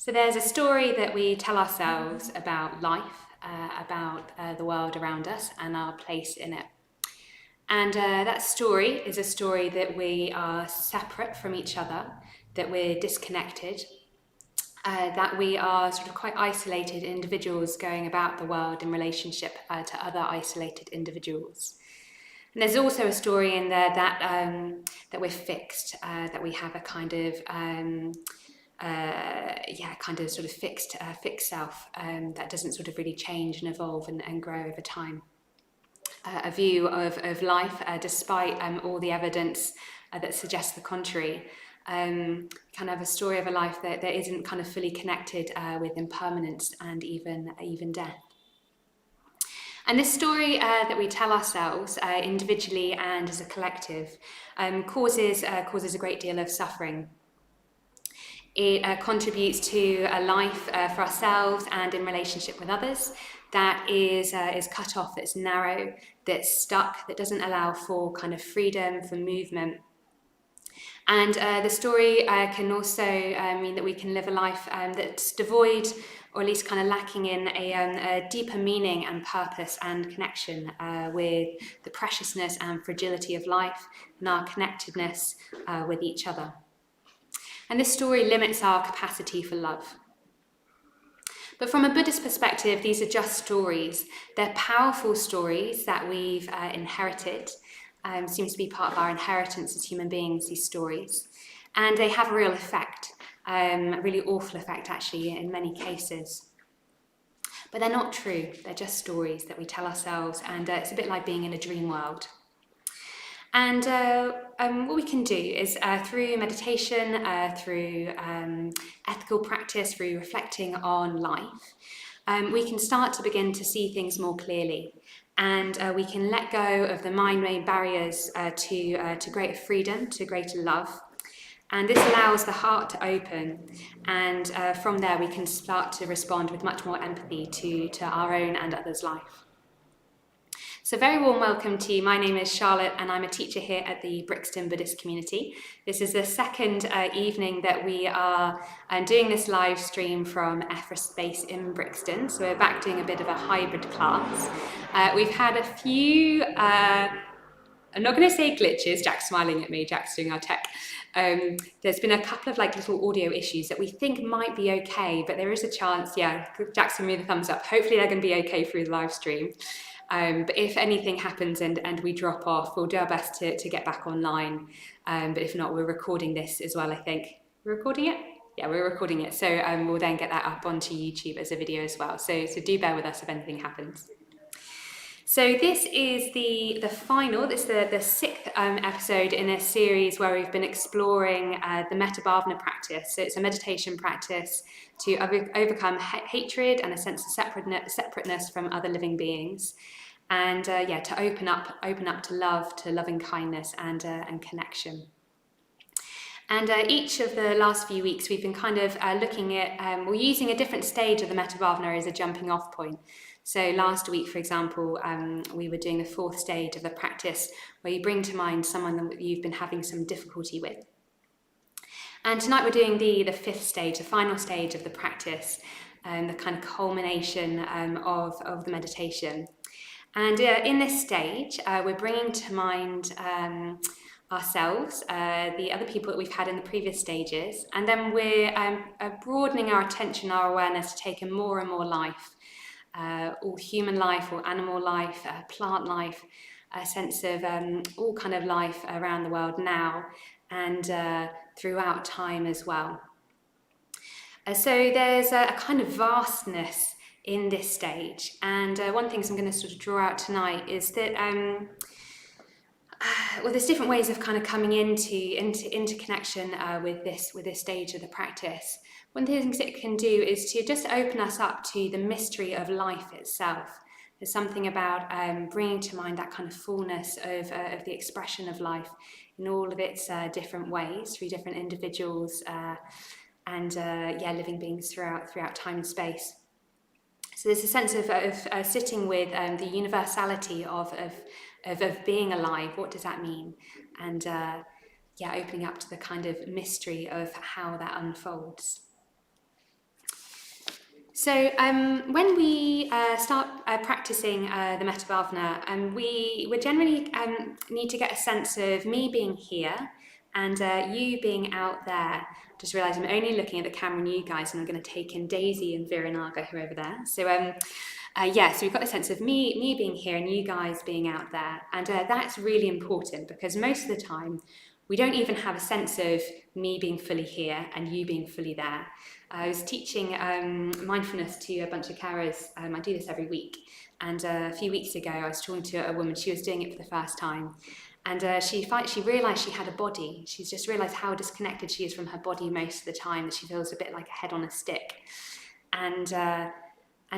So there's a story that we tell ourselves about life, about the world around us and our place in it. And that story is a story that we are separate from each other, that we're disconnected, that we are sort of quite isolated individuals going about the world in relationship to other isolated individuals. And there's also a story in there that that we're fixed, that we have a kind of sort of fixed self that doesn't sort of really change and evolve and grow over time. A view of life, despite all the evidence that suggests the contrary. Kind of a story of a life that isn't kind of fully connected with impermanence and even death. And this story that we tell ourselves individually and as a collective causes a great deal of suffering. It contributes to a life for ourselves and in relationship with others that is cut off, that's narrow, that's stuck, that doesn't allow for kind of freedom, for movement. And the story can also mean that we can live a life that's devoid, or at least kind of lacking in a deeper meaning and purpose and connection with the preciousness and fragility of life and our connectedness with each other. And this story limits our capacity for love. But from a Buddhist perspective, these are just stories. They're powerful stories that we've inherited. Seems to be part of our inheritance as human beings, these stories. And they have a real effect, a really awful effect actually in many cases. But they're not true, they're just stories that we tell ourselves, and it's a bit like being in a dream world. And what we can do is through meditation, through ethical practice, through reflecting on life, we can start to begin to see things more clearly. And we can let go of the mind-made barriers to greater freedom, to greater love. And this allows the heart to open. And from there, we can start to respond with much more empathy to our own and others' life. So very warm welcome to you. My name is Charlotte and I'm a teacher here at the Brixton Buddhist community. This is the second evening that we are doing this live stream from EFRA Space in Brixton. So we're back doing a bit of a hybrid class. We've had a few, I'm not going to say glitches, Jack's smiling at me, Jack's doing our tech. There's been a couple of like little audio issues that we think might be okay, but there is a chance, yeah, Jack's giving me the thumbs up. Hopefully they're going to be okay through the live stream. But if anything happens and we drop off, we'll do our best to get back online. But if not, we're recording this as well, I think. We're recording it? Yeah, we're recording it. So we'll then get that up onto YouTube as a video as well. So do bear with us if anything happens. So this is the final, this is the sixth episode in a series where we've been exploring the metta-bhavana practice. So it's a meditation practice to overcome hatred and a sense of separateness from other living beings. And to open up to love, to loving kindness and connection. And each of the last few weeks we've been kind of looking at, we're using a different stage of the metta-bhavana as a jumping off point. So last week, for example, we were doing the fourth stage of the practice where you bring to mind someone that you've been having some difficulty with. And tonight we're doing the fifth stage, the final stage of the practice, the kind of culmination of the meditation. And in this stage, we're bringing to mind ourselves, the other people that we've had in the previous stages, and then we're broadening our attention, our awareness to take in more and more life, all human life, all animal life, plant life, a sense of all kind of life around the world now and throughout time as well. So there's a kind of vastness in this stage, and one thing I'm going to sort of draw out tonight is that there's different ways of kind of coming into connection with this stage of the practice. One of the things it can do is to just open us up to the mystery of life itself. There's something about bringing to mind that kind of fullness of the expression of life in all of its different ways through different individuals and living beings throughout time and space. So there's a sense of sitting with the universality of being alive. What does that mean? And opening up to the kind of mystery of how that unfolds. So when we start practicing the Metta Bhavana, we would generally need to get a sense of me being here and you being out there. Just realise I'm only looking at the camera and you guys, and I'm going to take in Daisy and Viranaga, who are over there. So so we've got a sense of me being here and you guys being out there, and that's really important because most of the time we don't even have a sense of me being fully here and you being fully there. I was teaching mindfulness to a bunch of carers. I do this every week. And a few weeks ago, I was talking to a woman. She was doing it for the first time. And she realised she had a body. She's just realised how disconnected she is from her body most of the time, that she feels a bit like a head on a stick. And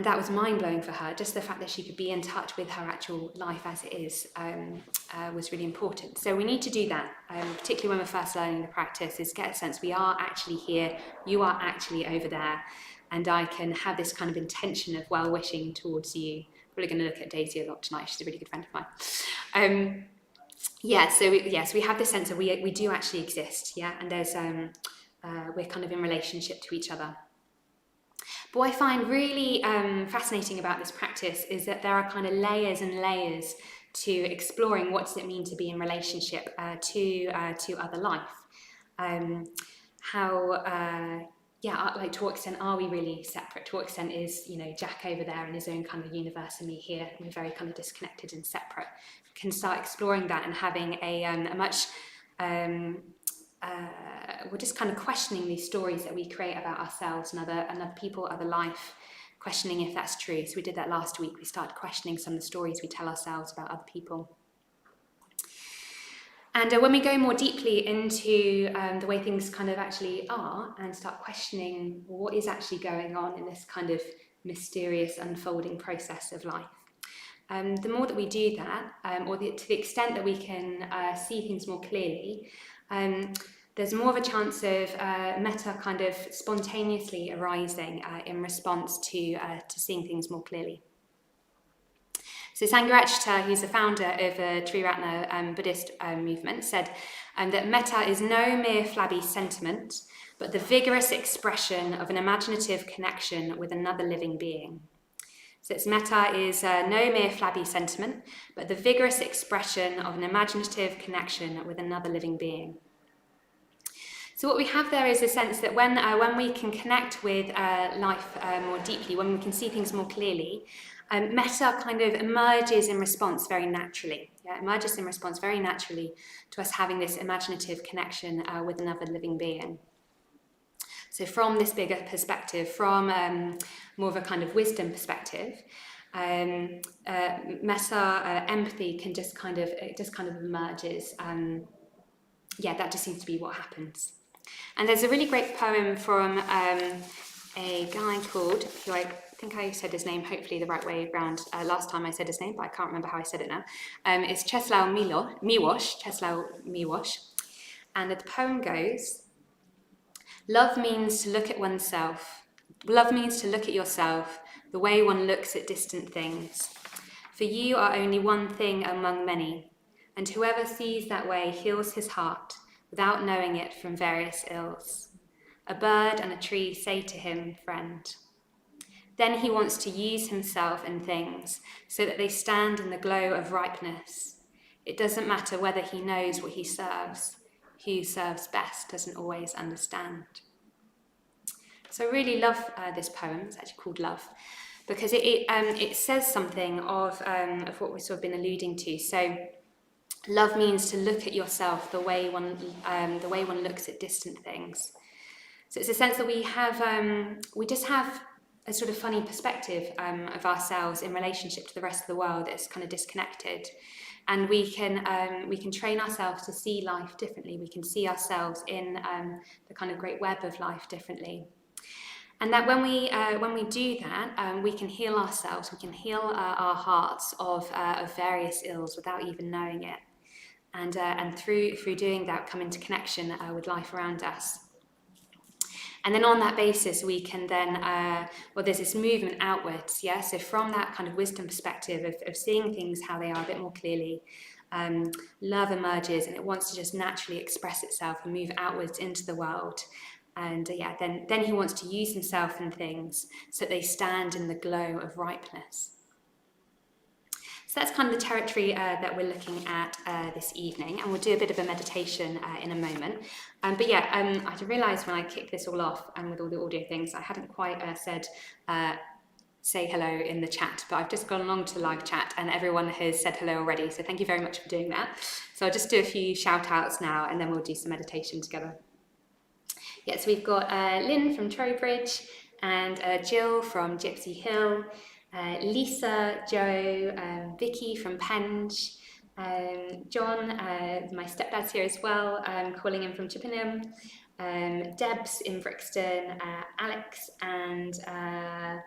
that was mind-blowing for her. Just the fact that she could be in touch with her actual life as it is was really important. So we need to do that, particularly when we're first learning the practice, is get a sense we are actually here, you are actually over there, and I can have this kind of intention of well-wishing towards you. We're going to look at Daisy a lot tonight. She's a really good friend of mine. So we have this sense of we do actually exist, yeah, and there's we're kind of in relationship to each other. But what I find really fascinating about this practice is that there are kind of layers and layers to exploring what does it mean to be in relationship to other life. To what extent are we really separate? To what extent is, Jack over there in his own kind of universe and me here, and we're very kind of disconnected and separate. We can start exploring that and having we're just kind of questioning these stories that we create about ourselves and other people, other life, questioning if that's true. So we did that last week. We started questioning some of the stories we tell ourselves about other people. And when we go more deeply into the way things kind of actually are and start questioning what is actually going on in this kind of mysterious unfolding process of life, the more that we do that, to the extent that we can see things more clearly, there's more of a chance of metta kind of spontaneously arising in response to seeing things more clearly. So Sangharakshita, who's the founder of the Triratna Buddhist movement, said that metta is no mere flabby sentiment, but the vigorous expression of an imaginative connection with another living being. So its metta is no mere flabby sentiment, but the vigorous expression of an imaginative connection with another living being. So what we have there is a sense that when we can connect with life more deeply, when we can see things more clearly, metta kind of emerges in response very naturally. Yeah, emerges in response very naturally to us having this imaginative connection with another living being. So from this bigger perspective, from more of a kind of wisdom perspective, metta, empathy can just kind of emerges. That just seems to be what happens. And there's a really great poem from a guy called, who I think I said his name hopefully the right way around last time I said his name, but I can't remember how I said it now. It's Czesław Miłosz. And the poem goes, love means to look at oneself. Love means to look at yourself the way one looks at distant things. For you are only one thing among many, and whoever sees that way heals his heart without knowing it from various ills. A bird and a tree say to him, friend. Then he wants to use himself and things so that they stand in the glow of ripeness. It doesn't matter whether he knows what he serves. Who serves best doesn't always understand. So I really love this poem. It's actually called Love, because it says something of what we've sort of been alluding to. So love means to look at yourself the way one looks at distant things. So it's a sense that we just have a sort of funny perspective of ourselves in relationship to the rest of the world that's kind of disconnected, and we can train ourselves to see life differently. We can see ourselves in the kind of great web of life differently, and that when we do that, we can heal ourselves. We can heal our hearts of various ills without even knowing it. And through doing that, come into connection with life around us. And then on that basis, we can then, there's this movement outwards, yeah? So from that kind of wisdom perspective of seeing things how they are a bit more clearly, love emerges and it wants to just naturally express itself and move outwards into the world. And then he wants to use himself and things so that they stand in the glow of ripeness. So that's kind of the territory that we're looking at this evening, and we'll do a bit of a meditation in a moment. I realised when I kicked this all off and with all the audio things, I hadn't quite said say hello in the chat, but I've just gone along to the live chat and everyone has said hello already, so thank you very much for doing that. So I'll just do a few shout outs now and then we'll do some meditation together. Yeah, so we've got Lynn from Trowbridge and Jill from Gypsy Hill, Lisa, Joe, Vicky from Penge, John, my stepdad's here as well, calling in from Chippenham, Deb's in Brixton, Alex, and I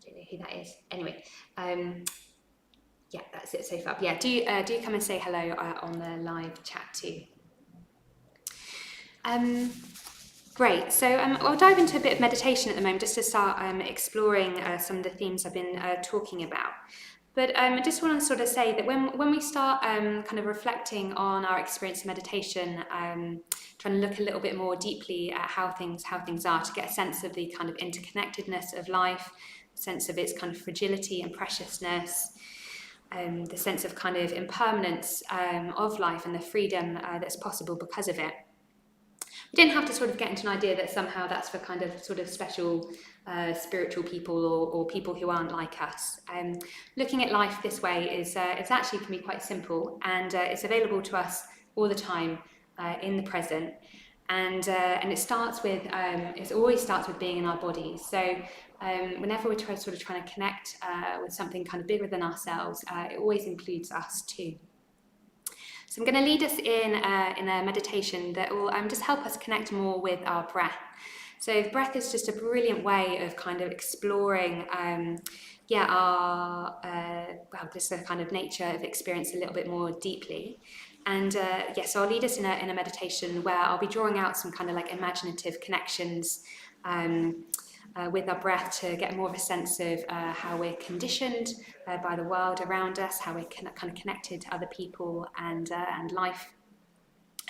don't know who that is. Anyway, yeah, that's it so far. Yeah, do come and say hello on the live chat too. Great, so I'll dive into a bit of meditation at the moment just to start exploring some of the themes I've been talking about. But I just want to sort of say that when we start kind of reflecting on our experience of meditation, trying to look a little bit more deeply at how things are to get a sense of the kind of interconnectedness of life, sense of its kind of fragility and preciousness, the sense of kind of impermanence of life and the freedom that's possible because of it. We didn't have to sort of get into an idea that somehow that's for kind of sort of special spiritual people or people who aren't like us. Looking at life this way is actually can be quite simple, and it's available to us all the time in the present. And it starts with it always starts with being in our bodies. So whenever we're trying to connect with something kind of bigger than ourselves, it always includes us too. So I'm going to lead us in a meditation that will just help us connect more with our breath. So the breath is just a brilliant way of kind of exploring just the kind of nature of experience a little bit more deeply. And so I'll lead us in a meditation where I'll be drawing out some kind of like imaginative connections with our breath to get more of a sense of how we're conditioned by the world around us, how we're kind of connected to other people and life.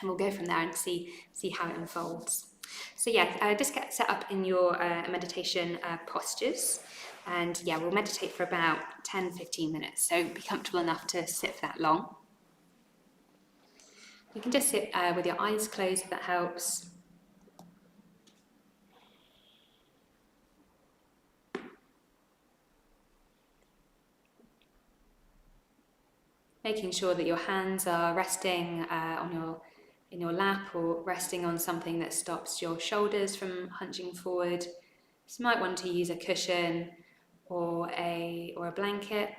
And we'll go from there and see how it unfolds. So just get set up in your meditation postures. And we'll meditate for about 10-15 minutes. So be comfortable enough to sit for that long. You can just sit with your eyes closed if that helps. Making sure that your hands are resting in your lap or resting on something that stops your shoulders from hunching forward. So you might want to use a cushion or a blanket.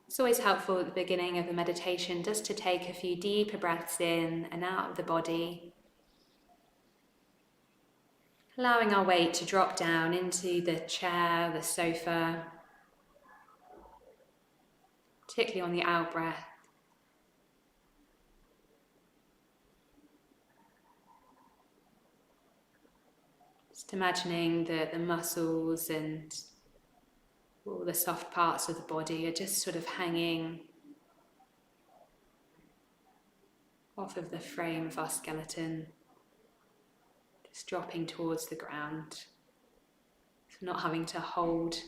It's always helpful at the beginning of the meditation just to take a few deeper breaths in and out of the body, allowing our weight to drop down into the chair, the sofa, particularly on the out breath. Just imagining that the muscles and all the soft parts of the body are just sort of hanging off of the frame of our skeleton, just dropping towards the ground, so not having to hold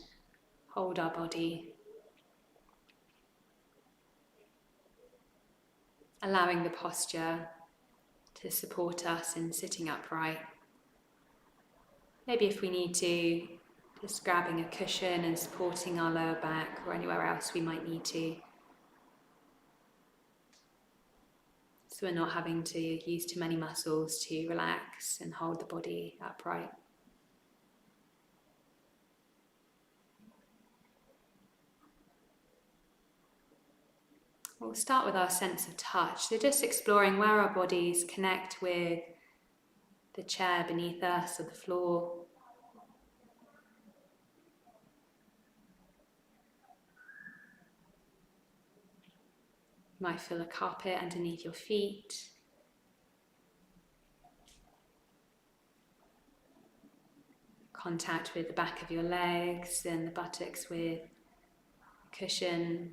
our body, allowing the posture to support us in sitting upright. Maybe if we need to, just grabbing a cushion and supporting our lower back or anywhere else we might need to. So we're not having to use too many muscles to relax and hold the body upright. We'll start with our sense of touch. So just exploring where our bodies connect with the chair beneath us or the floor. You might feel a carpet underneath your feet. contact with the back of your legs and the buttocks with cushion.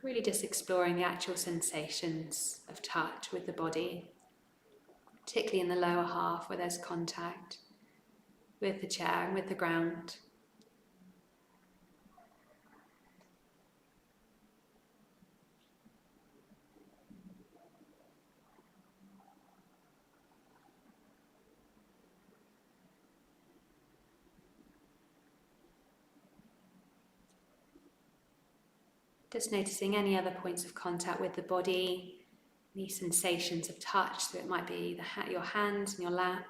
Really just exploring the actual sensations of touch with the body, particularly in the lower half where there's contact with the chair and with the ground. Just noticing any other points of contact with the body, any sensations of touch, so it might be your hands and your lap.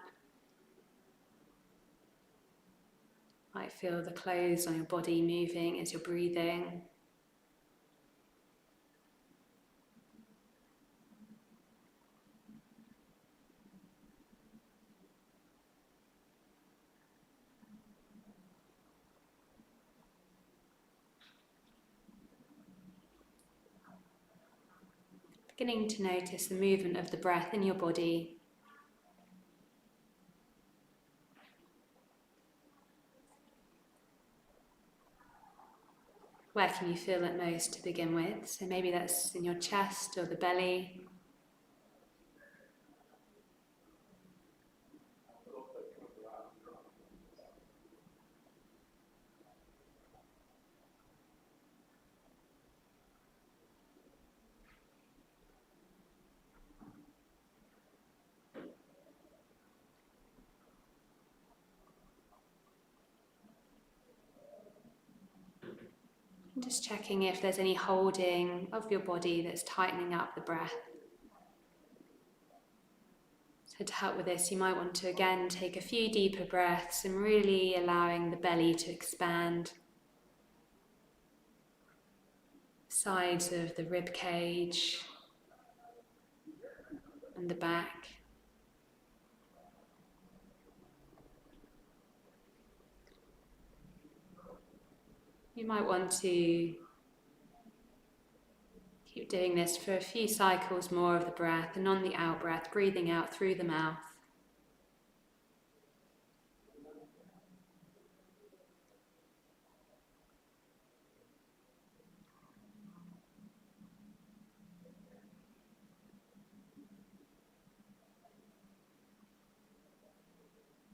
Might feel the clothes on your body moving as you're breathing. Beginning to notice the movement of the breath in your body. Where can you feel it most to begin with? So maybe that's in your chest or the belly. Just checking if there's any holding of your body that's tightening up the breath. So to help with this, you might want to again take a few deeper breaths and really allowing the belly to expand. Sides of the rib cage and the back. You might want to keep doing this for a few cycles more of the breath, and on the out breath, breathing out through the mouth.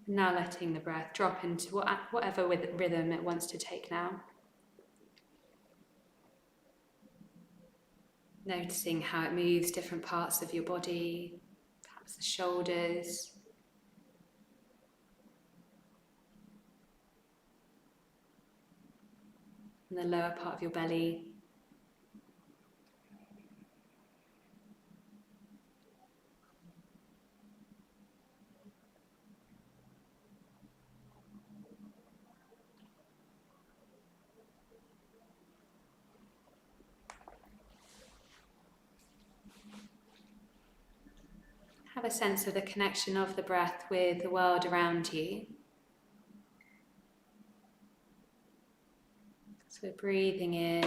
Now letting the breath drop into whatever rhythm it wants to take now. Noticing how it moves different parts of your body, perhaps the shoulders, and the lower part of your belly. Have a sense of the connection of the breath with the world around you. So breathing in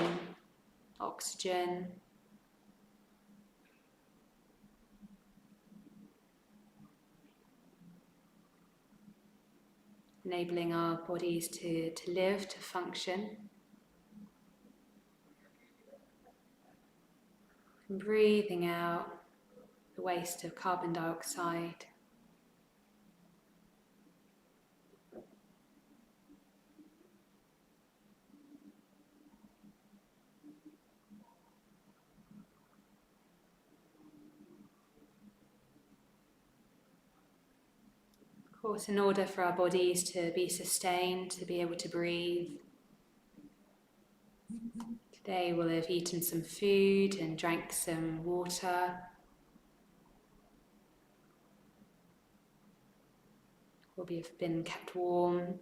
oxygen, enabling our bodies to live, to function. And breathing out the waste of carbon dioxide. Of course, in order for our bodies to be sustained, to be able to breathe, today we'll have eaten some food and drank some water. We'll have been kept warm.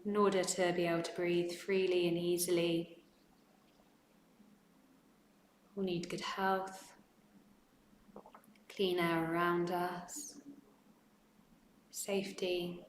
In order to be able to breathe freely and easily, we'll need good health, clean air around us, safety.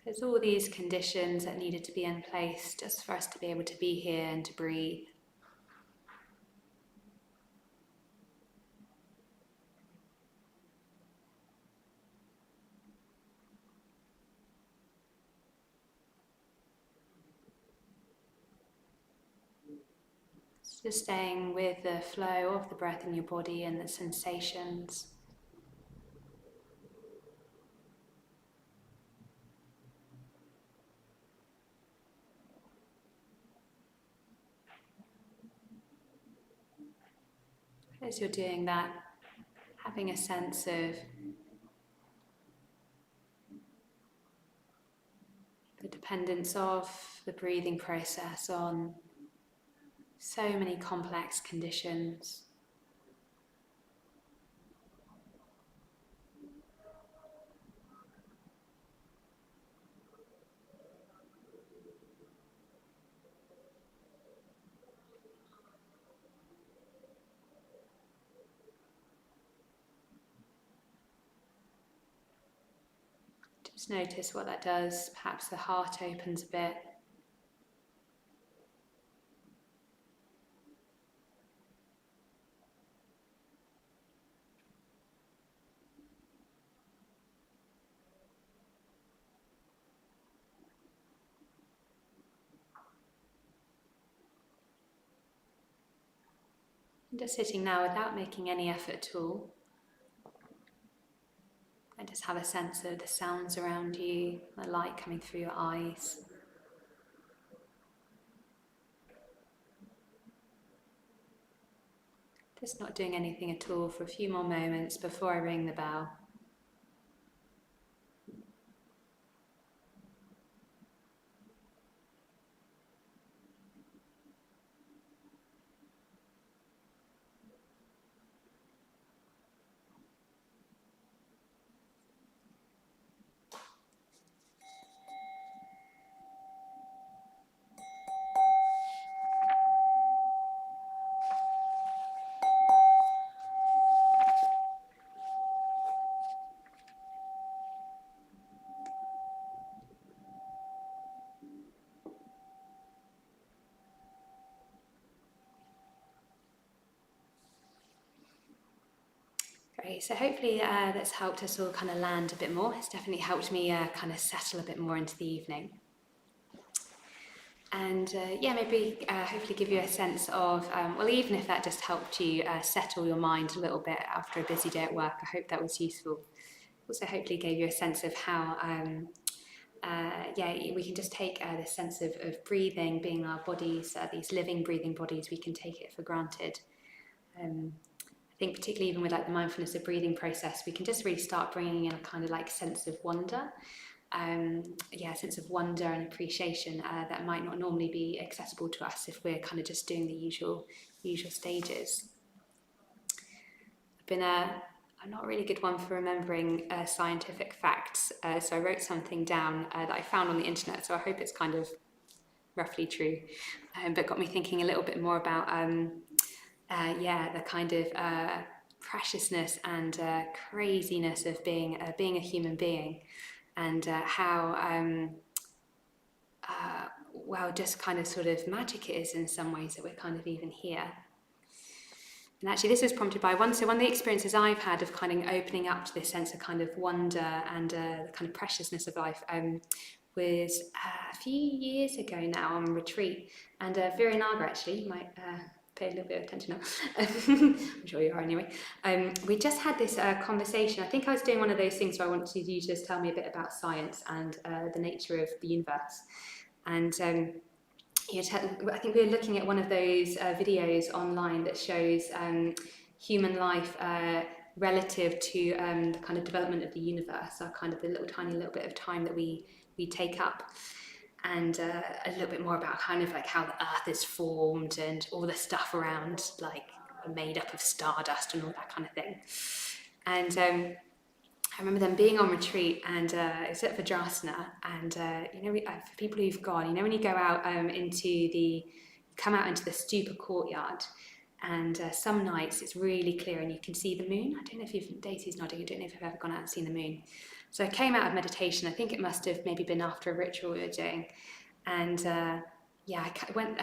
There's all these conditions that needed to be in place just for us to be able to be here and to breathe. Just staying with the flow of the breath in your body and the sensations. As you're doing that, having a sense of the dependence of the breathing process on so many complex conditions. Just notice what that does. Perhaps the heart opens a bit. And just sitting now without making any effort at all. And just have a sense of the sounds around you, the light coming through your eyes. Just not doing anything at all for a few more moments before I ring the bell. Great, so hopefully that's helped us all kind of land a bit more. It's definitely helped me kind of settle a bit more into the evening. And maybe hopefully give you a sense of, well, even if that just helped you settle your mind a little bit after a busy day at work, I hope that was useful. Also hopefully gave you a sense of how, we can just take this sense of breathing, being our bodies, these living, breathing bodies, we can take it for granted. I think particularly even with like the mindfulness of breathing process, we can just really start bringing in a kind of like sense of wonder. A sense of wonder and appreciation that might not normally be accessible to us if we're kind of just doing the usual stages. I'm not a really good one for remembering scientific facts, so I wrote something down that I found on the internet, so I hope it's kind of roughly true, but got me thinking a little bit more about the kind of preciousness and craziness of being a human being. And how just kind of sort of magic it is in some ways that we're kind of even here. And actually this was prompted by one of the experiences I've had of kind of opening up to this sense of kind of wonder and the kind of preciousness of life was a few years ago now on retreat. And Vera Naga actually, you might pay a little bit of attention now. I'm sure you are anyway. We just had this conversation. I think I was doing one of those things where I wanted you to just tell me a bit about science and the nature of the universe. And I think we were looking at one of those videos online that shows human life relative to the kind of development of the universe, our kind of the tiny little bit of time that we take up. And a little bit more about kind of like how the earth is formed and all the stuff around, like made up of stardust and all that kind of thing. And I remember them being on retreat, and it's at Vajrasana, and for people who've gone, when you go out come out into the stupa courtyard, and some nights it's really clear and you can see the moon. I don't know if Daisy's nodding, I don't know if you've ever gone out and seen the moon. So I came out of meditation. I think it must have maybe been after a ritual we were doing, and I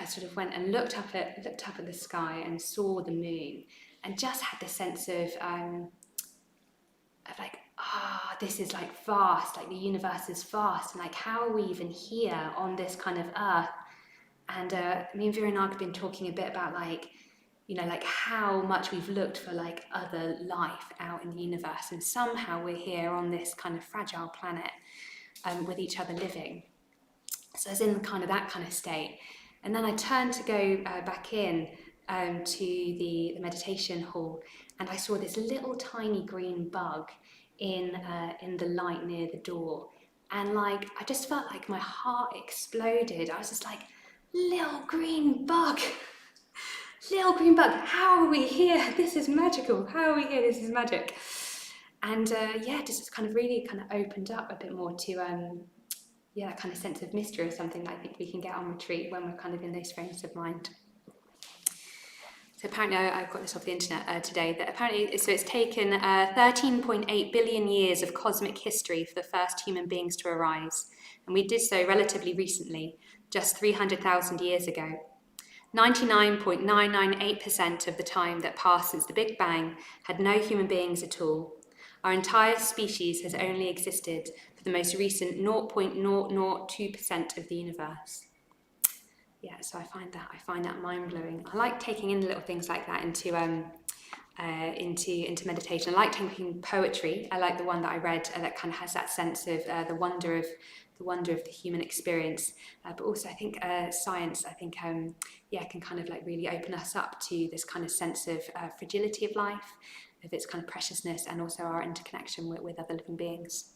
sort of went and looked up at the sky and saw the moon, and just had this sense of like, this is like vast, like the universe is vast, and like how are we even here on this kind of earth? And me and Virenag have been talking a bit about like, you know, like how much we've looked for like other life out in the universe, and somehow we're here on this kind of fragile planet with each other living. So I was in kind of that kind of state. And then I turned to go back in to the meditation hall, and I saw this little tiny green bug in the light near the door. And like, I just felt like my heart exploded. I was just like, little green bug. Little green bug, how are we here? This is magical. How are we here? This is magic. And just kind of really kind of opened up a bit more to that kind of sense of mystery, or something that I think we can get on retreat when we're kind of in those frames of mind. So apparently, I've got this off the internet today, that apparently, so it's taken 13.8 billion years of cosmic history for the first human beings to arise. And we did so relatively recently, just 300,000 years ago. 99.998% of the time that passed since the Big Bang had no human beings at all. Our entire species has only existed for the most recent 0.002% of the universe. Yeah, so I find that mind-blowing. I like taking in little things like that into meditation. I like taking poetry. I like the one that I read that kind of has that sense of the wonder of the human experience. But also, I think science, can kind of like really open us up to this kind of sense of fragility of life, of its kind of preciousness, and also our interconnection with other living beings.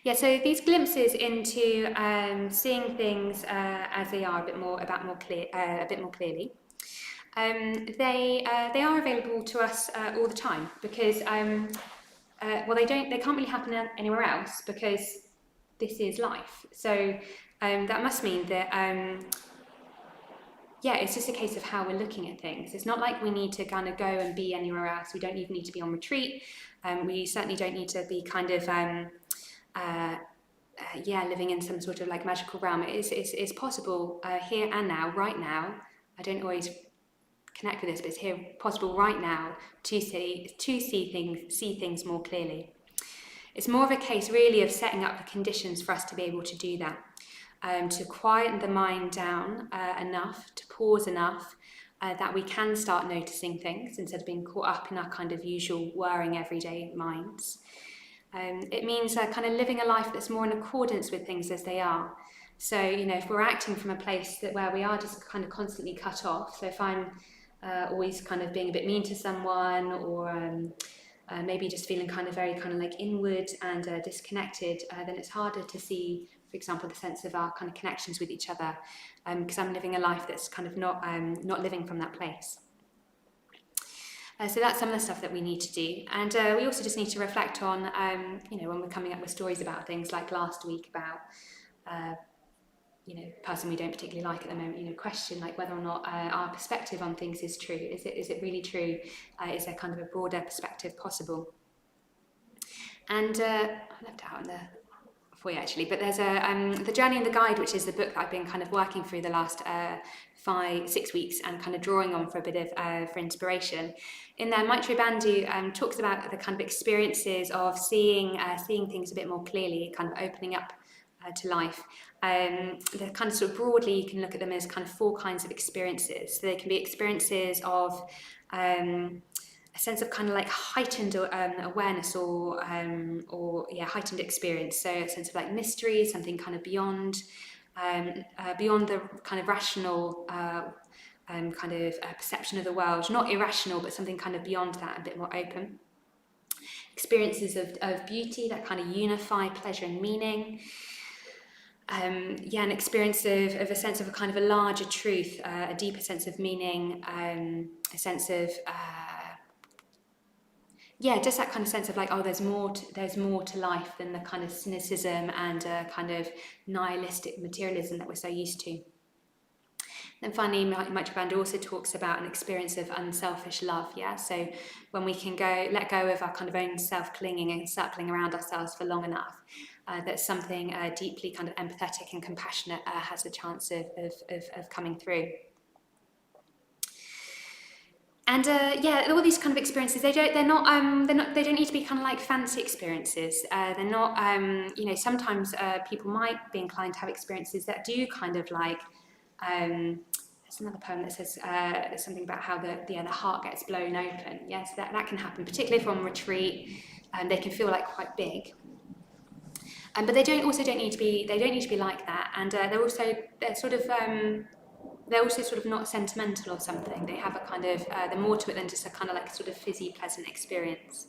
Yeah, so these glimpses into seeing things as they are a bit more clearly. They are available to us all the time, because they can't really happen anywhere else, because this is life. So that must mean that it's just a case of how we're looking at things. It's not like we need to kind of go and be anywhere else. We don't even need to be on retreat. We certainly don't need to be kind of living in some sort of like magical realm. It's possible here and now, right now. I don't always connect with this, but it's here possible right now to see things more clearly. It's more of a case really of setting up the conditions for us to be able to do that, to quieten the mind down enough, to pause enough, that we can start noticing things instead of being caught up in our kind of usual whirring everyday minds. It means kind of living a life that's more in accordance with things as they are. So, you know, if we're acting from a place where we are just kind of constantly cut off, so if I'm always kind of being a bit mean to someone, or maybe just feeling kind of very kind of like inward and disconnected, then it's harder to see, for example, the sense of our kind of connections with each other, because I'm living a life that's kind of not living from that place. So that's some of the stuff that we need to do. And we also just need to reflect on, when we're coming up with stories about things, like last week about, a person we don't particularly like at the moment, question like whether or not our perspective on things is true. Is it really true? Is there kind of a broader perspective possible? And I left out on the for you actually, but there's the Journey and the Guide, which is the book that I've been kind of working through the last 5-6 weeks and kind of drawing on for a bit of for inspiration. In there, Maitreyi Bandhu talks about the kind of experiences of seeing things a bit more clearly, kind of opening up to life. They're kind of sort of broadly, you can look at them as kind of 4 kinds of experiences. So they can be experiences of a sense of kind of like heightened awareness or heightened experience. So a sense of like mystery, something kind of beyond the kind of rational kind of perception of the world, not irrational, but something kind of beyond that, a bit more open. Experiences of beauty that kind of unify pleasure and meaning. An experience of a sense of a kind of a larger truth, a deeper sense of meaning, a sense of just that kind of sense of like, there's more to life than the kind of cynicism and kind of nihilistic materialism that we're so used to. Then finally, Maitreya Bandha also talks about an experience of unselfish love, yeah? So when we can let go of our kind of own self-clinging and circling around ourselves for long enough, that something deeply kind of empathetic and compassionate has a chance of coming through. And all these kind of experiences, they don't need to be kind of like fancy experiences. They're not, sometimes people might be inclined to have experiences that do kind of like, there's another poem that says something about how the heart gets blown open. Yes, that can happen, particularly if we're on retreat. They can feel like quite big. But they don't need to be like that. And they're also sort of not sentimental or something. They have a kind of, they're more to it than just a kind of like sort of fizzy, pleasant experience.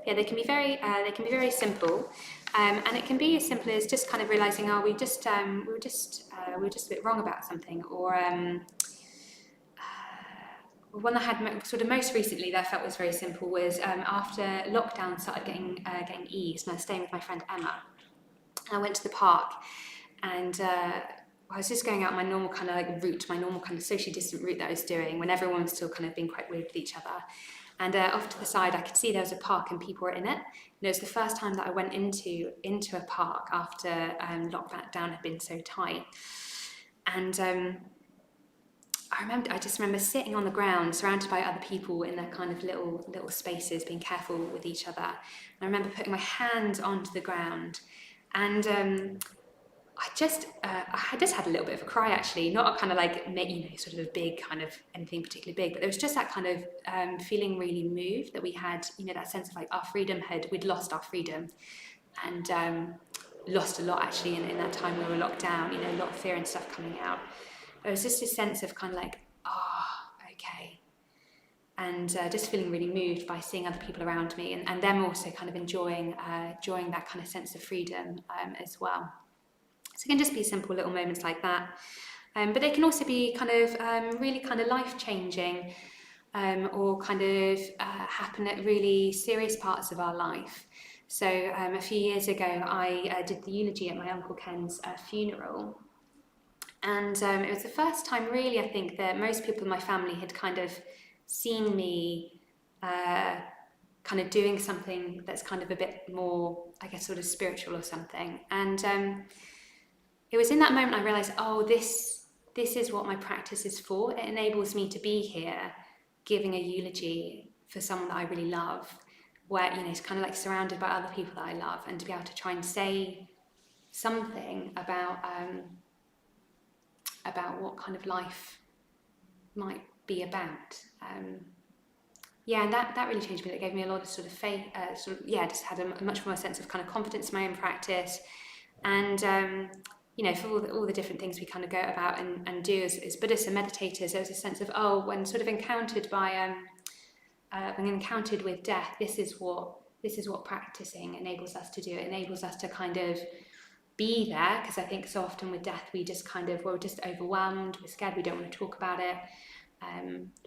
Yeah, they can be very simple, and it can be as simple as just kind of realizing, we were just a bit wrong about something, or one I had sort of most recently that I felt was very simple was after lockdown started getting eased, and I was staying with my friend Emma. I went to the park, and I was just going out my normal kind of like route, my normal kind of socially distant route that I was doing when everyone was still kind of being quite weird with each other. And off to the side, I could see there was a park and people were in it. And it was the first time that I went into a park after lockdown had been so tight. And I just remember sitting on the ground, surrounded by other people in their kind of little spaces, being careful with each other. And I remember putting my hands onto the ground, and I just had a little bit of a cry, actually, not a kind of like, sort of a big kind of anything particularly big, but there was just that kind of feeling really moved that we had, that sense of like we'd lost our freedom, and lost a lot actually in that time we were locked down, a lot of fear and stuff coming out. There was just a sense of kind of like, okay. And just feeling really moved by seeing other people around me, and them also kind of enjoying that kind of sense of freedom as well. So it can just be simple little moments like that. But they can also be kind of really kind of life-changing, or kind of happen at really serious parts of our life. So a few years ago, I did the eulogy at my Uncle Ken's funeral. And it was the first time really, I think, that most people in my family had kind of seen me kind of doing something that's kind of a bit more, I guess, sort of spiritual or something. And it was in that moment I realised, this is what my practice is for. It enables me to be here giving a eulogy for someone that I really love, where, it's kind of like surrounded by other people that I love, and to be able to try and say something about what kind of life might be about. And that really changed me. That gave me a lot of sort of faith, just had a much more sense of kind of confidence in my own practice. And for all the different things we kind of go about and do as Buddhists and meditators, there was a sense of, when sort of encountered with death, this is what practicing enables us to do. It enables us to kind of be there, because I think so often with death we just kind of, we're just overwhelmed, we're scared, we don't want to talk about it.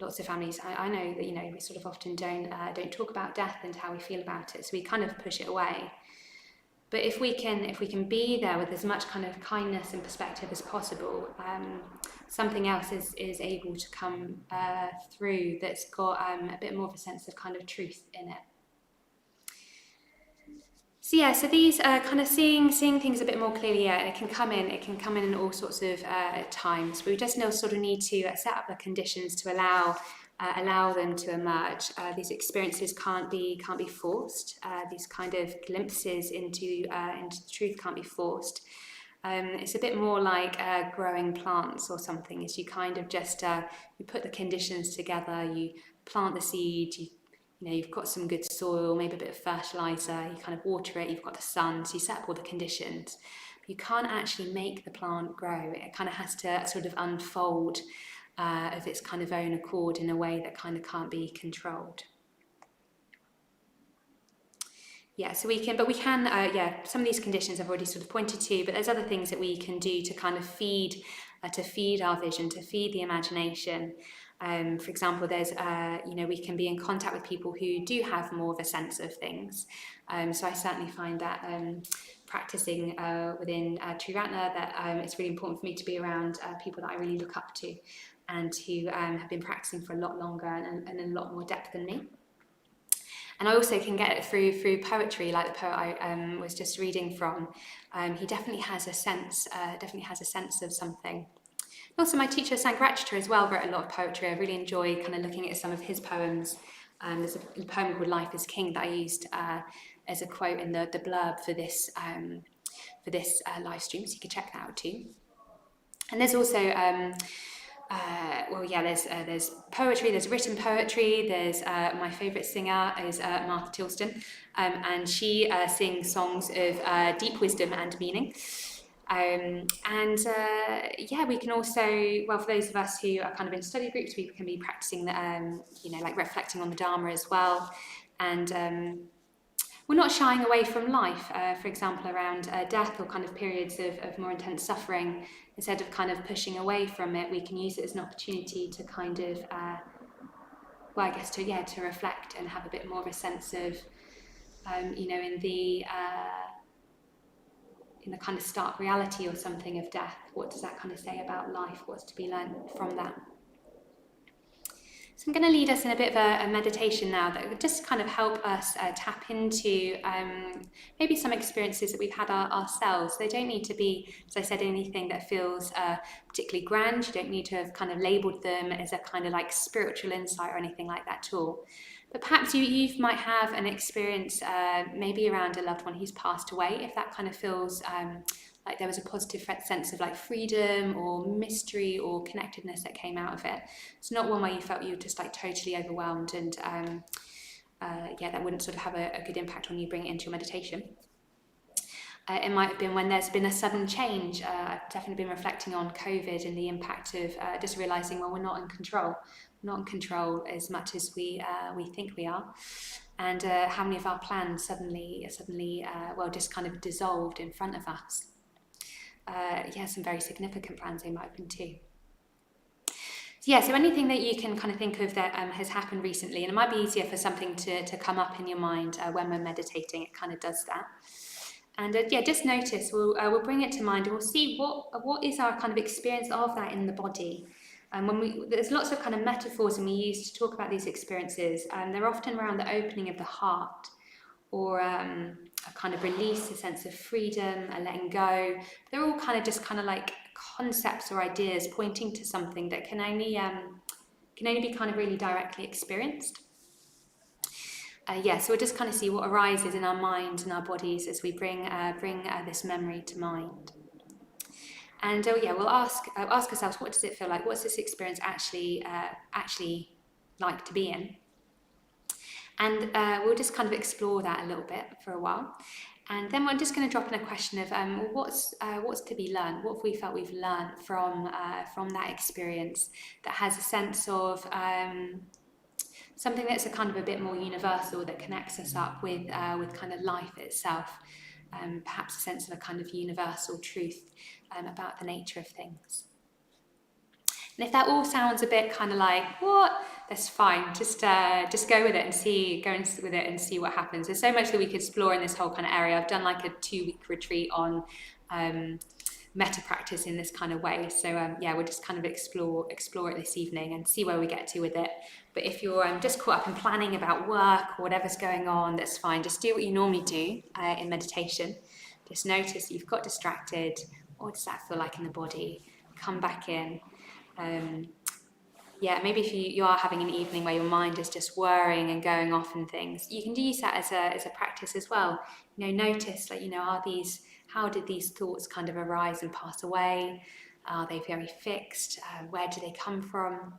Lots of families, I know that we sort of often don't talk about death and how we feel about it, so we kind of push it away. But if we can be there with as much kind of kindness and perspective as possible, something else is able to come through that's got a bit more of a sense of kind of truth in it. So these kind of seeing things a bit more clearly, it can come in all sorts of times. We just sort of need to set up the conditions to allow them to emerge. These experiences can't be forced. These kind of glimpses into the truth can't be forced. It's a bit more like growing plants or something. Is you kind of just you put the conditions together. You plant the seed. You've got some good soil, maybe a bit of fertilizer. You kind of water it. You've got the sun, so you set up all the conditions. But you can't actually make the plant grow. It kind of has to sort of unfold of its kind of own accord in a way that kind of can't be controlled. So we can, some of these conditions I've already sort of pointed to, but there's other things that we can do to kind of feed our vision, to feed the imagination. For example, there's, we can be in contact with people who do have more of a sense of things. So I certainly find that practicing within Triratna, that it's really important for me to be around people that I really look up to and who have been practicing for a lot longer and in a lot more depth than me. And I also can get it through poetry, like the poet I was just reading from. He definitely has a sense of something. Also, my teacher Sangharakshita as well wrote a lot of poetry. I really enjoy kind of looking at some of his poems. There's a poem called "Life is King" that I used as a quote in the blurb for this live stream, so you can check that out too. And there's also there's poetry, there's written poetry, there's my favourite singer is Martha Tilston, and she sings songs of deep wisdom and meaning. We can also, for those of us who are kind of in study groups, we can be practicing like reflecting on the Dharma as well. And we're not shying away from life, for example, around death or kind of periods of more intense suffering. Instead of kind of pushing away from it, we can use it as an opportunity to kind of, to reflect and have a bit more of a sense of, in the kind of stark reality or something of death. What does that kind of say about life? What's to be learned from that? So I'm going to lead us in a bit of a meditation now that would just kind of help us tap into maybe some experiences that we've had ourselves. They don't need to be, as I said, anything that feels particularly grand. You don't need to have kind of labelled them as a kind of like spiritual insight or anything like that at all. But perhaps you might have an experience maybe around a loved one who's passed away, if that kind of feels like there was a positive sense of like freedom or mystery or connectedness that came out of it. It's not one where you felt you were just like totally overwhelmed and that wouldn't sort of have a good impact on you bringing it into your meditation. It might have been when there's been a sudden change. I've definitely been reflecting on COVID and the impact of just realising, well, we're not in control. Not in control as much as we think we are. And how many of our plans suddenly just kind of dissolved in front of us. Some very significant plans they might have been too. So anything that you can kind of think of that has happened recently, and it might be easier for something to come up in your mind when we're meditating, it kind of does that. And just notice, we'll bring it to mind and we'll see what is our kind of experience of that in the body. And there's lots of kind of metaphors and we use to talk about these experiences, and they're often around the opening of the heart, or a kind of release, a sense of freedom, a letting go. They're all kind of just kind of like concepts or ideas pointing to something that can only be kind of really directly experienced. So we'll just kind of see what arises in our minds and our bodies as we bring this memory to mind. And we'll ask ourselves, what does it feel like? What's this experience actually like to be in? And we'll just kind of explore that a little bit for a while. And then we're just going to drop in a question of what's to be learned? What have we felt we've learned from that experience that has a sense of something that's a kind of a bit more universal, that connects us up with kind of life itself, perhaps a sense of a kind of universal truth about the nature of things. And if that all sounds a bit kind of like, what? That's fine. Just go with it and see what happens. There's so much that we could explore in this whole kind of area. I've done like a 2-week retreat on metta practice in this kind of way. So we'll just kind of explore it this evening and see where we get to with it. But if you're just caught up in planning about work or whatever's going on, that's fine. Just do what you normally do in meditation. Just notice you've got distracted. What does that feel like in the body? Come back in. Maybe if you are having an evening where your mind is just whirring and going off and things, you can use that as a practice as well. Notice how did these thoughts kind of arise and pass away? Are they very fixed? Where do they come from?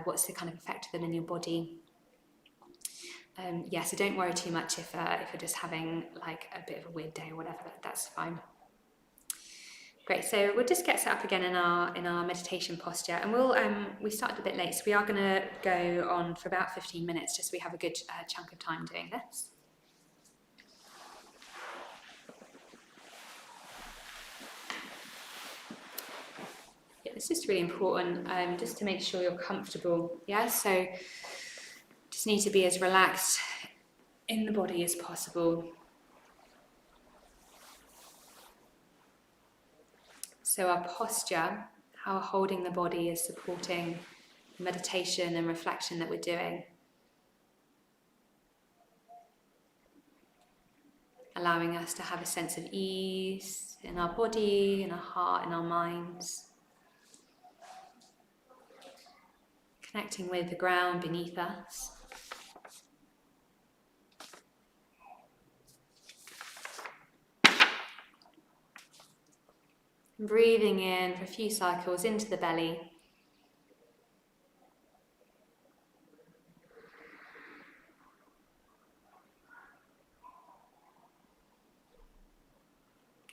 What's the kind of effect of them in your body? So don't worry too much if you're just having like a bit of a weird day or whatever. That's fine. Great, so we'll just get set up again in our meditation posture, and we started a bit late, so we are going to go on for about 15 minutes, just so we have a good chunk of time doing this. it's just really important just to make sure you're comfortable. Yeah, so just need to be as relaxed in the body as possible. So our posture, how holding the body is supporting meditation and reflection that we're doing. Allowing us to have a sense of ease in our body, in our heart, in our minds. Connecting with the ground beneath us. Breathing in for a few cycles into the belly.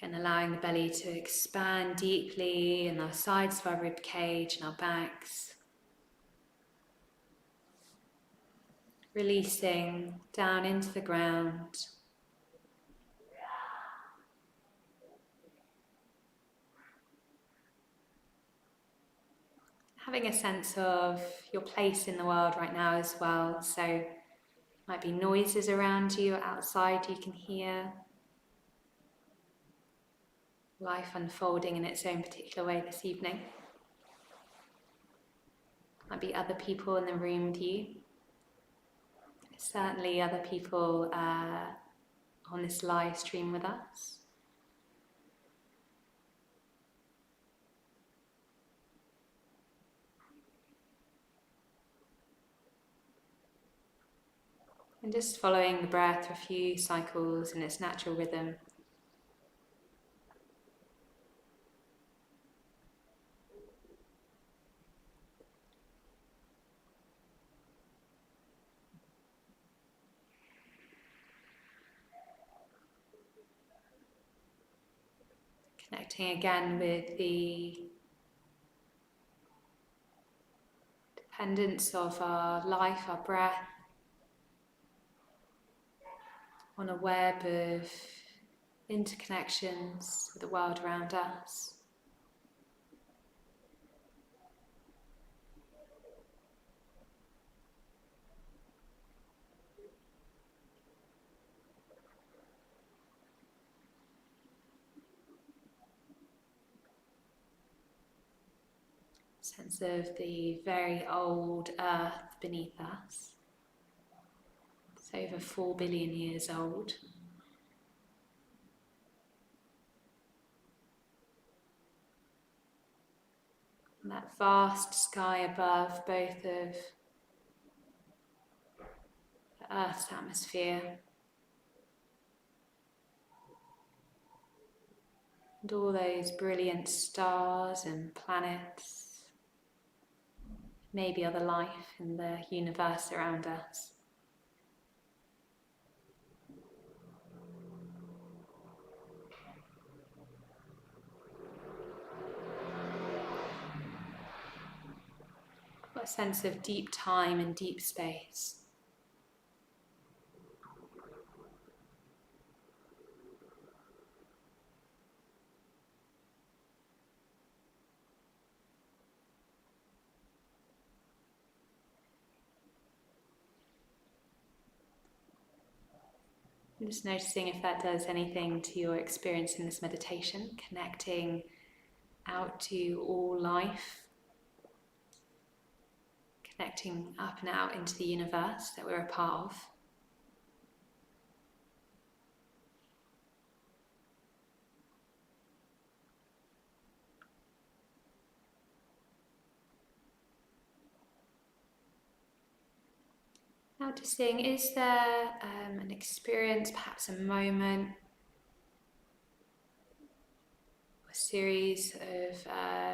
And allowing the belly to expand deeply in our sides of our rib cage and our backs. Releasing down into the ground. Having a sense of your place in the world right now as well. So, might be noises around you or outside you can hear. Life unfolding in its own particular way this evening. Might be other people in the room with you. Certainly other people on this live stream with us. And just following the breath for a few cycles in its natural rhythm. Connecting again with the dependence of our life, our breath, on a web of interconnections with the world around us. Sense of the very old earth beneath us. It's over 4 billion years old. And that vast sky above both of the Earth's atmosphere and all those brilliant stars and planets, maybe other life in the universe around us. A sense of deep time and deep space. I'm just noticing if that does anything to your experience in this meditation, connecting out to all life. Connecting up and out into the universe that we're a part of. Noticing, is there an experience, perhaps a moment, a series of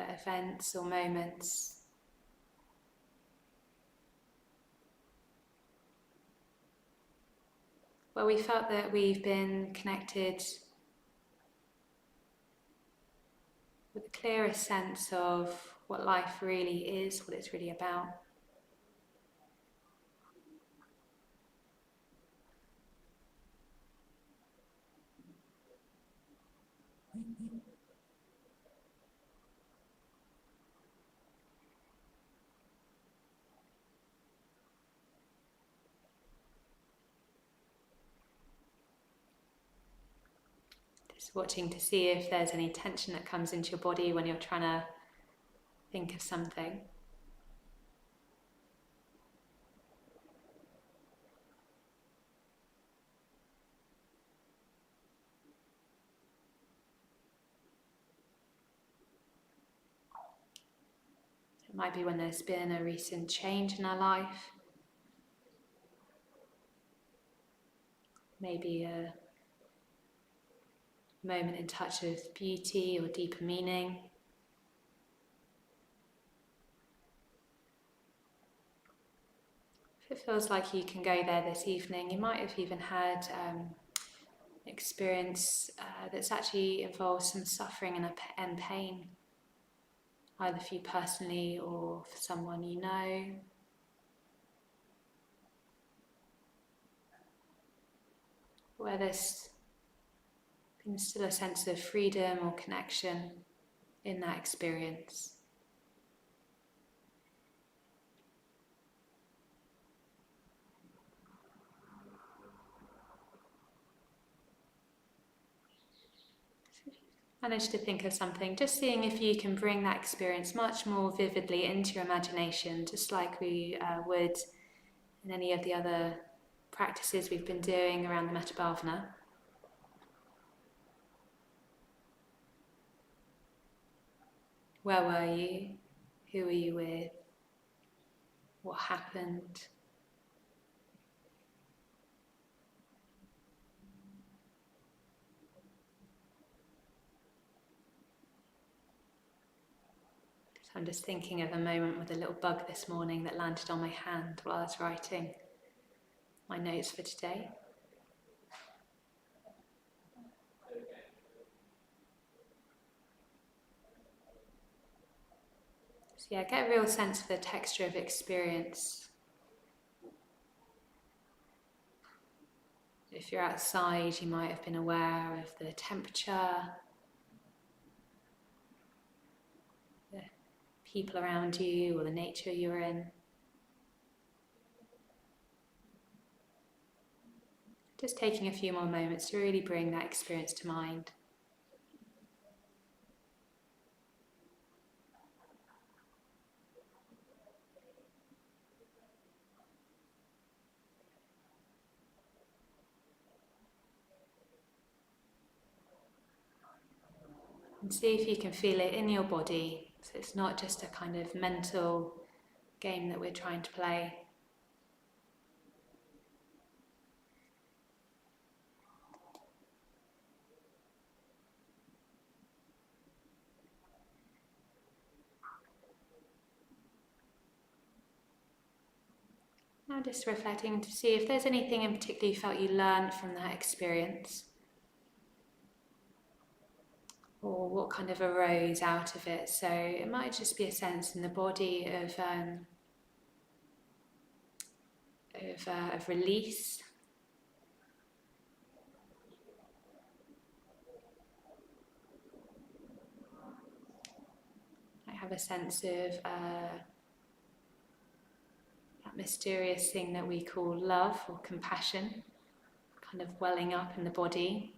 events or moments where we felt that we've been connected with the clearest sense of what life really is, what it's really about. Just watching to see if there's any tension that comes into your body when you're trying to think of something. It might be when there's been a recent change in our life. Maybe a moment in touch with beauty or deeper meaning. If it feels like you can go there this evening, you might have even had experience that's actually involved some suffering and pain, either for you personally or for someone you know. Where there's been still a sense of freedom or connection in that experience. Manage to think of something, just seeing if you can bring that experience much more vividly into your imagination, just like we would in any of the other practices we've been doing around the Metta Bhavana. Where were you? Who were you with? What happened? So I'm just thinking of a moment with a little bug this morning that landed on my hand while I was writing my notes for today. So yeah, get a real sense of the texture of experience. If you're outside, you might have been aware of the temperature, the people around you, or the nature you're in. Just taking a few more moments to really bring that experience to mind. And see if you can feel it in your body, so it's not just a kind of mental game that we're trying to play. Now just reflecting to see if there's anything in particular you felt you learned from that experience, or what kind of arose out of it. So it might just be a sense in the body of release. I have a sense of that mysterious thing that we call love or compassion, kind of welling up in the body.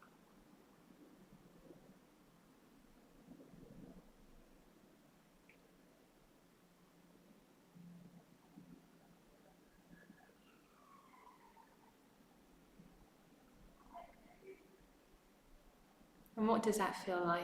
And what does that feel like?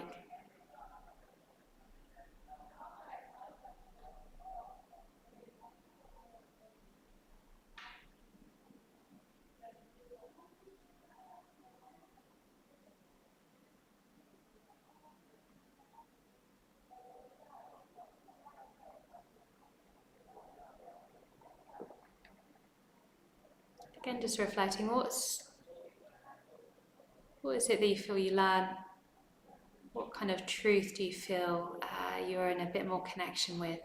Again, just reflecting, what is it that you feel you learn? What kind of truth do you feel you're in a bit more connection with?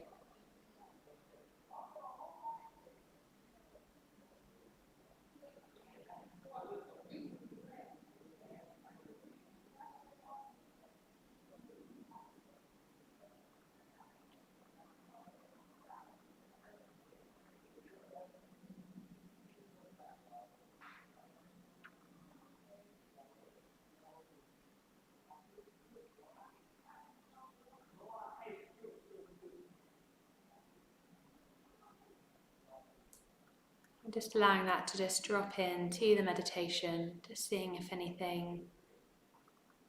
Just allowing that to just drop into the meditation, just seeing if anything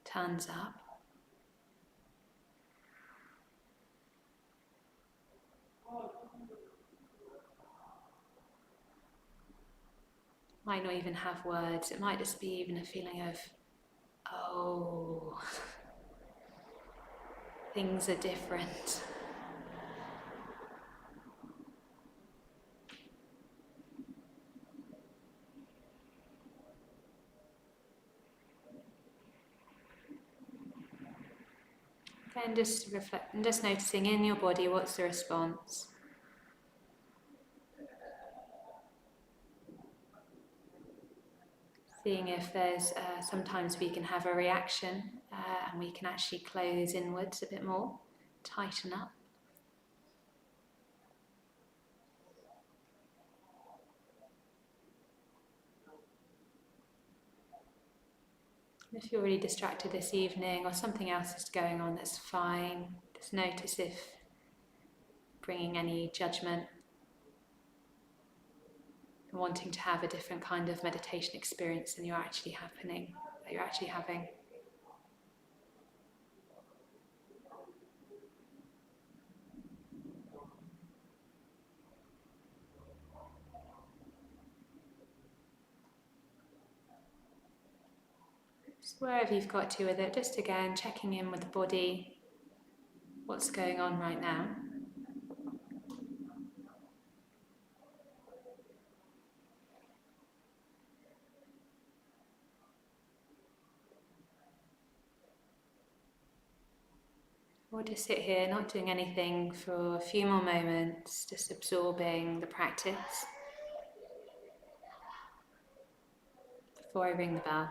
turns up. Might not even have words, it might just be even a feeling of, oh, things are different. Again, just reflect and just noticing in your body, what's the response? Seeing if there's, sometimes we can have a reaction and we can actually close inwards a bit more, tighten up. If you're really distracted this evening or something else is going on, that's fine. Just notice if bringing any judgment, wanting to have a different kind of meditation experience than you're actually having. So wherever you've got to with it, just again checking in with the body, what's going on right now. Or just sit here, not doing anything for a few more moments, just absorbing the practice before I ring the bell.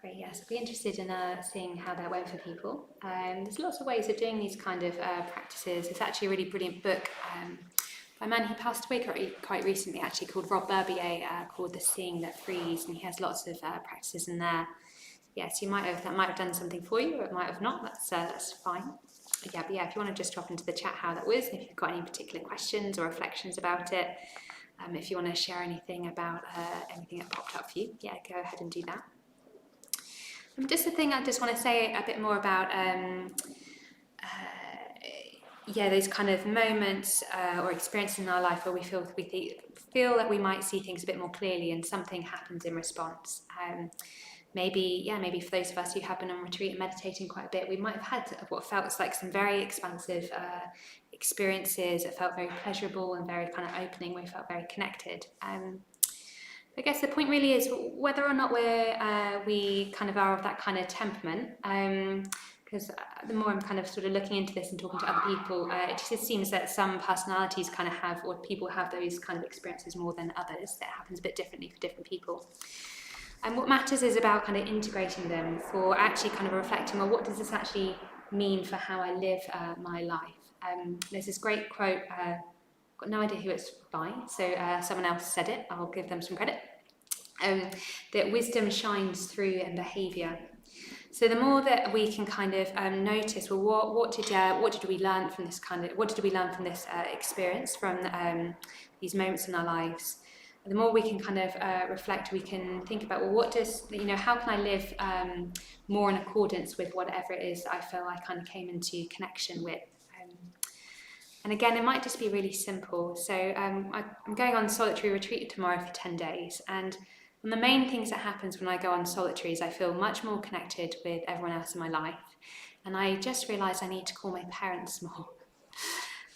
Great, yes, I'd be interested in seeing how that went for people. There's lots of ways of doing these kind of practices. It's actually a really brilliant book by a man who passed away quite recently, actually, called Rob Berbier, called The Seeing That Frees, and he has lots of practices in there. Yes, that might have done something for you, or it might have not. That's fine. But yeah, if you want to just drop into the chat how that was, and if you've got any particular questions or reflections about it, if you want to share anything about anything that popped up for you, yeah, go ahead and do that. Just the thing I just want to say a bit more about, those kind of moments or experiences in our life where we feel that we might see things a bit more clearly, and something happens in response. Maybe for those of us who have been on retreat and meditating quite a bit, we might have had what felt like some very expansive experiences that felt very pleasurable and very kind of opening, where we felt very connected. I guess the point really is whether or not we kind of are of that kind of temperament, because the more I'm kind of sort of looking into this and talking to other people, it just seems that some personalities kind of have, or people have those kind of experiences more than others. That happens a bit differently for different people. And what matters is about kind of integrating them, for actually kind of reflecting, well, what does this actually mean for how I live my life? There's this great quote, got no idea who it's by, so someone else said it, I'll give them some credit, that wisdom shines through in behaviour. So the more that we can kind of notice, well, what did we learn from this experience, from these moments in our lives, and the more we can kind of reflect, we can think about, well, how can I live more in accordance with whatever it is I feel I kind of came into connection with. And again, it might just be really simple. So I'm going on solitary retreat tomorrow for 10 days. And one of the main things that happens when I go on solitary is I feel much more connected with everyone else in my life. And I just realised I need to call my parents more.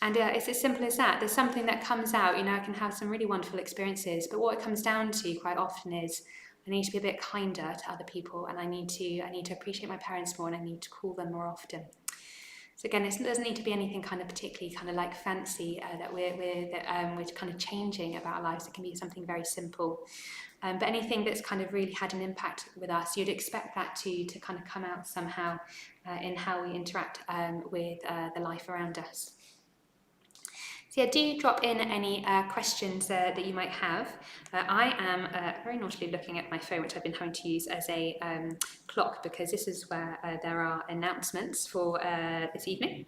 And it's as simple as that. There's something that comes out, I can have some really wonderful experiences. But what it comes down to quite often is I need to be a bit kinder to other people, and I need to appreciate my parents more, and I need to call them more often. So again, it doesn't need to be anything kind of particularly kind of like fancy that we're kind of changing about our lives. It can be something very simple. But anything that's kind of really had an impact with us, you'd expect that to kind of come out somehow in how we interact with the life around us. So yeah, do drop in any questions that you might have. I am very naughtily looking at my phone, which I've been having to use as a clock, because this is where there are announcements for this evening.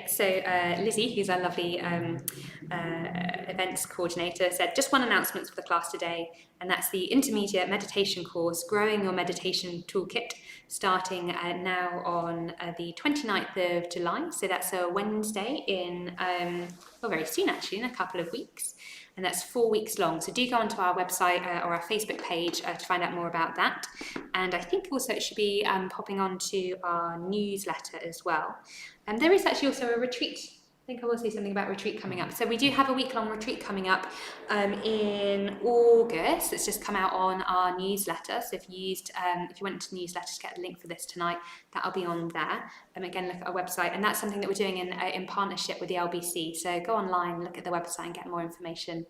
So Lizzie, who's our lovely events coordinator, said just one announcement for the class today, and that's the intermediate meditation course, Growing Your Meditation Toolkit, starting now on the 29th of July. So that's a Wednesday in, very soon actually, in a couple of weeks. And that's 4 weeks long. So do go onto our website or our Facebook page to find out more about that. And I think also it should be popping onto our newsletter as well. And there is actually also a retreat. I think I will say something about retreat coming up. So we do have a week-long retreat coming up in August. It's just come out on our newsletter. So if you went to the newsletter to get a link for this tonight, that'll be on there. Again, look at our website, and that's something that we're doing in partnership with the LBC. So go online, look at the website, and get more information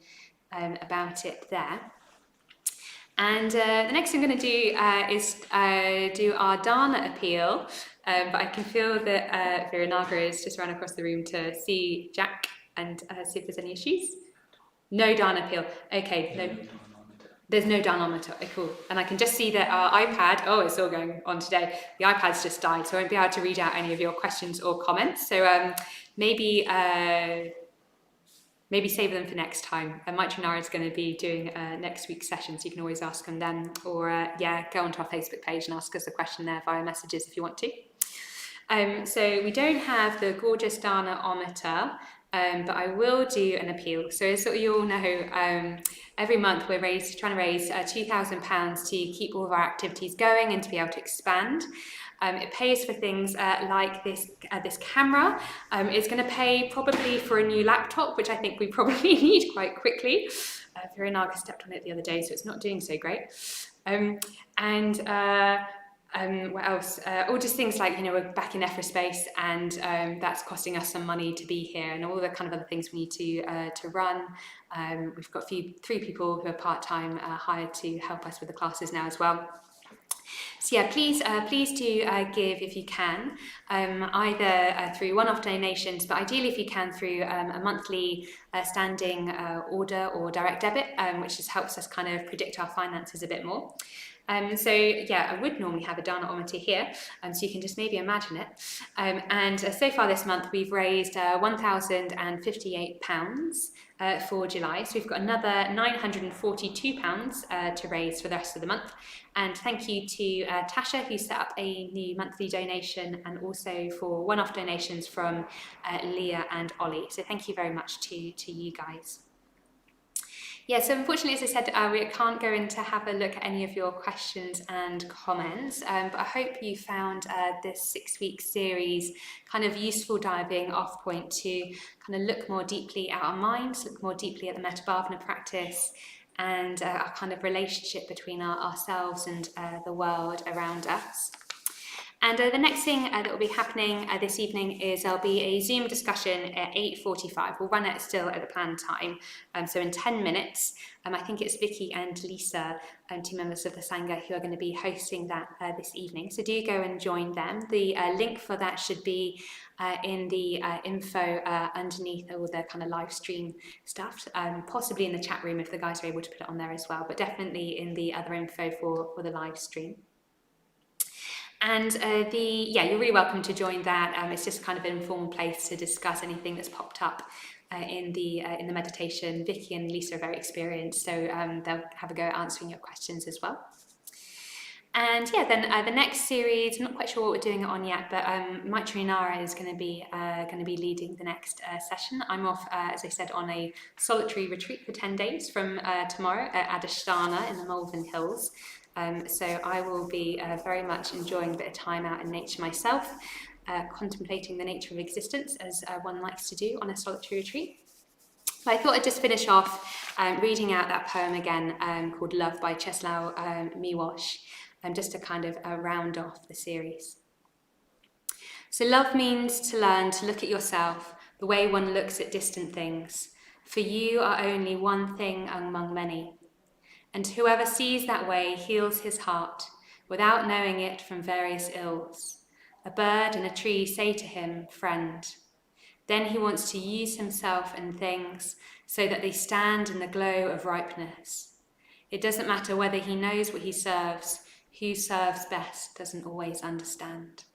about it there. And the next thing I'm going to do is do our Dana appeal, but I can feel that Viranaga is just run across the room to see Jack and see if there's any issues. No Dana appeal. Okay, no. There's no Danometer. Okay, cool. And I can just see that our iPad, it's all going on today. The iPad's just died, so I won't be able to read out any of your questions or comments. So maybe save them for next time. Maitrunara is going to be doing next week's session, so you can always ask them then. Or go onto our Facebook page and ask us a question there via messages if you want to. So we don't have the gorgeous Dana-ometer, but I will do an appeal. So as you all know, every month we're trying to raise £2,000 to keep all of our activities going and to be able to expand. It pays for things like this camera. It's going to pay probably for a new laptop, which I think we probably need quite quickly. Viranaga stepped on it the other day, so it's not doing so great. What else? All just things like, we're back in Ephra and that's costing us some money to be here, and all the kind of other things we need to run. We've got 3 people who are part-time hired to help us with the classes now as well. So yeah, please do give if you can, either through one-off donations, but ideally if you can through a monthly standing order or direct debit, which just helps us kind of predict our finances a bit more. So yeah, I would normally have a Dana-ometer here, so you can just maybe imagine it. And so far this month we've raised £1,058 for July. So we've got another £942 to raise for the rest of the month. And thank you to Tasha, who set up a new monthly donation, and also for one-off donations from Leah and Ollie. So thank you very much to you guys. Yeah, so unfortunately, as I said, we can't go in to have a look at any of your questions and comments, but I hope you found this 6-week series kind of useful diving off point to kind of look more deeply at our minds, look more deeply at the Metabhavana practice, and our kind of relationship between ourselves and the world around us. And the next thing that will be happening this evening is there'll be a Zoom discussion at 8:45. We'll run it still at the planned time, so in 10 minutes. I think it's Vicky and Lisa, 2 members of the Sangha, who are going to be hosting that this evening. So do go and join them. The link for that should be in the info underneath all the kind of live stream stuff, possibly in the chat room if the guys are able to put it on there as well, but definitely in the other info for the live stream. And you're really welcome to join that. It's just kind of an informal place to discuss anything that's popped up in the meditation. Vicky and Lisa are very experienced, so they'll have a go at answering your questions as well. And then the next series, I'm not quite sure what we're doing it on yet, but Maitri is going to be leading the next session. I'm off, as I said, on a solitary retreat for 10 days from tomorrow at Adhisthana in the Malvern Hills. So I will be very much enjoying a bit of time out in nature myself, contemplating the nature of existence, as one likes to do on a solitary retreat. But I thought I'd just finish off reading out that poem again called Love by Czeslaw Miłosz, just to kind of round off the series. So love means to learn to look at yourself the way one looks at distant things, for you are only one thing among many. And whoever sees that way heals his heart without knowing it from various ills. A bird and a tree say to him, friend. Then he wants to use himself and things so that they stand in the glow of ripeness. It doesn't matter whether he knows what he serves. Who serves best doesn't always understand.